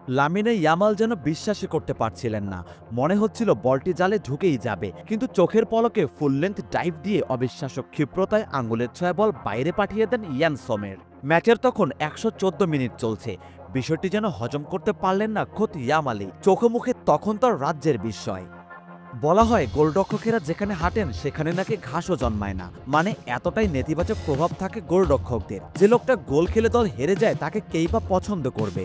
Lamine Yamal যেন বিশ্বাসই করতে পারছিলেন না। মনে হচ্ছিল বলটি জালে ঢুকেই যাবে, কিন্তু চোখের পলকে ফুল লেন্থ ডাইভ দিয়ে অবিশ্বাস্য ক্ষিপ্রতায় আঙুলের ছোঁয়া বল বাইরে পাঠিয়ে দেন ইয়ান সোমের। ম্যাচের তখন 114 মিনিট চলছে। বিষয়টি যেন হজম করতে পারলেন না খোদ ইয়ামালই। চোখে মুখে তখন তার রাজ্যের বিস্ময়। বলা হয় গোলরক্ষকেরা যেখানে হাঁটেন সেখানে নাকি ঘাসও জন্মায় না। মানে এতটাই নেতিবাচক প্রভাব থাকে গোলরক্ষকদের। যে লোকটা গোল খেলে দল হেরে যায় তাকে কেই বা পছন্দ করবে।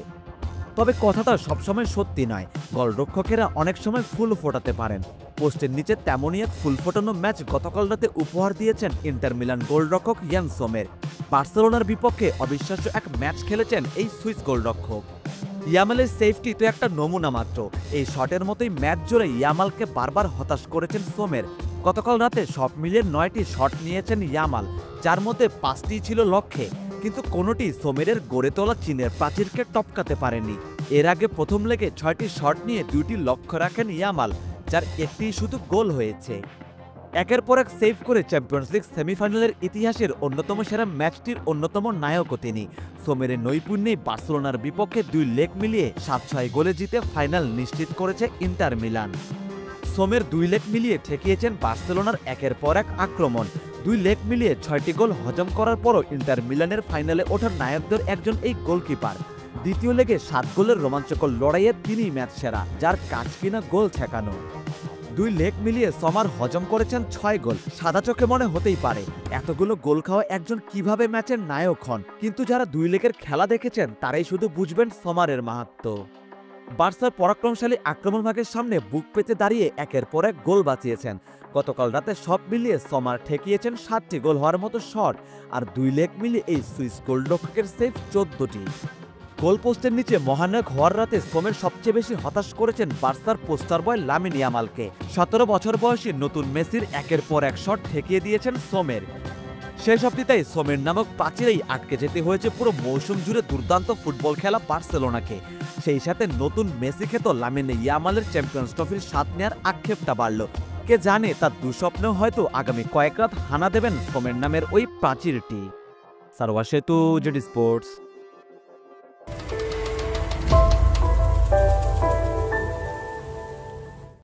তবে কথাটা সবসময় সত্যি নয়। গোলরক্ষকেরা অনেক সময় ফুল ফোটাতে পারেন। পোস্টের নিচে তেমনই এক ফুল ফোটানো ম্যাচ গতকাল রাতে উপহার দিয়েছেন ইন্টার মিলান গোলরক্ষক ইয়ান সোমের। বার্সেলোনার বিপক্ষে অবিশ্বাস্য এক ম্যাচ খেলেছেন এই সুইস গোলরক্ষক। ইয়ামালের সেফটি তো একটা নমুনা মাত্র। এই শটের মতোই ম্যাচ জুড়ে ইয়ামালকে বারবার হতাশ করেছেন সোমের। গতকাল রাতে সব মিলিয়ে 9টি শট নিয়েছেন ইয়ামাল, যার মধ্যে 5টি ছিল লক্ষ্যে, কিন্তু কোনোটি সোমেরের গড়ে তোলা চীনের প্রাচীরকে টপকাতে পারেনি। এর আগে প্রথম লেগে 6টি শট নিয়ে 2টি লক্ষ্য রাখেন ইয়ামাল, যার একটি শুধু গোল হয়েছে। একের পর এক সেভ করে চ্যাম্পিয়ন্স লিগ সেমিফাইনালের ইতিহাসের অন্যতম সেরা ম্যাচটির অন্যতম নায়কও তিনি। সোমেরের নৈপুণ্যেই বার্সেলোনার বিপক্ষে 2 লেগ মিলিয়ে 7-6 গোলে জিতে ফাইনাল নিশ্চিত করেছে ইন্টার মিলান। সোমের 2 লেগ মিলিয়ে ঠেকিয়েছেন বার্সেলোনার একের পর এক আক্রমণ। 2 লেগ মিলিয়ে 6টি গোল হজম করার পরও ইন্টার মিলানের ফাইনালে ওঠার নায়কদের একজন এই গোলকিপার। দ্বিতীয় লেগে 7 গোলের রোমাঞ্চকর লড়াইয়ে তিনিই ম্যাচ সেরা, যার কাজ কিনা গোল ঠেকানো। 2 লেগ মিলিয়ে সোমার হজম করেছেন 6 গোল। সাদা চোখে মনে হতেই পারে এতগুলো গোল খাওয়া একজন কিভাবে ম্যাচের নায়ক হন, কিন্তু যারা 2 লেগের খেলা দেখেছেন তারাই শুধু বুঝবেন সোমারের মাহাত্ম্য। বার্সার পরাক্রমশালী আক্রমণভাগের সামনে বুক পেতে দাঁড়িয়ে একের পর এক গোল বাঁচিয়েছেন। গতকাল রাতে সব মিলিয়ে সোমার ঠেকিয়েছেন 7টি গোল হওয়ার মতো শট, আর 2 লেগ মিলিয়ে এই সুইস গোলরক্ষকের সেভ 14টি। গোলপোস্টের নিচে মহানায়ক হওয়ার রাতে সোমের সবচেয়ে বেশি হতাশ করেছেন বার্সার পোস্টার বয় লামিন ইয়ামালকে। 17 বছর বয়সী নতুন মেসির একের পর এক শট ঠেকিয়ে দিয়েছেন সোমের। শেষ অবধিতেই সোমের নামক প্রাচীরেই আটকে যেতে হয়েছে পুরো মৌসুম জুড়ে দুর্দান্ত ফুটবল খেলা বার্সেলোনাকে। সেই সাথে নতুন মেসি খেত লামিনে ইয়ামালের চ্যাম্পিয়ন্স ট্রফির স্বাদ নেওয়ার আক্ষেপটা বাড়ল। কে জানে তার দুঃস্বপ্নেও হয়তো আগামী কয়েক রাত হানা দেবেন সোমের নামের ওই প্রাচীরটি। সারোয়ার সেতু, জেডি স্পোর্টস।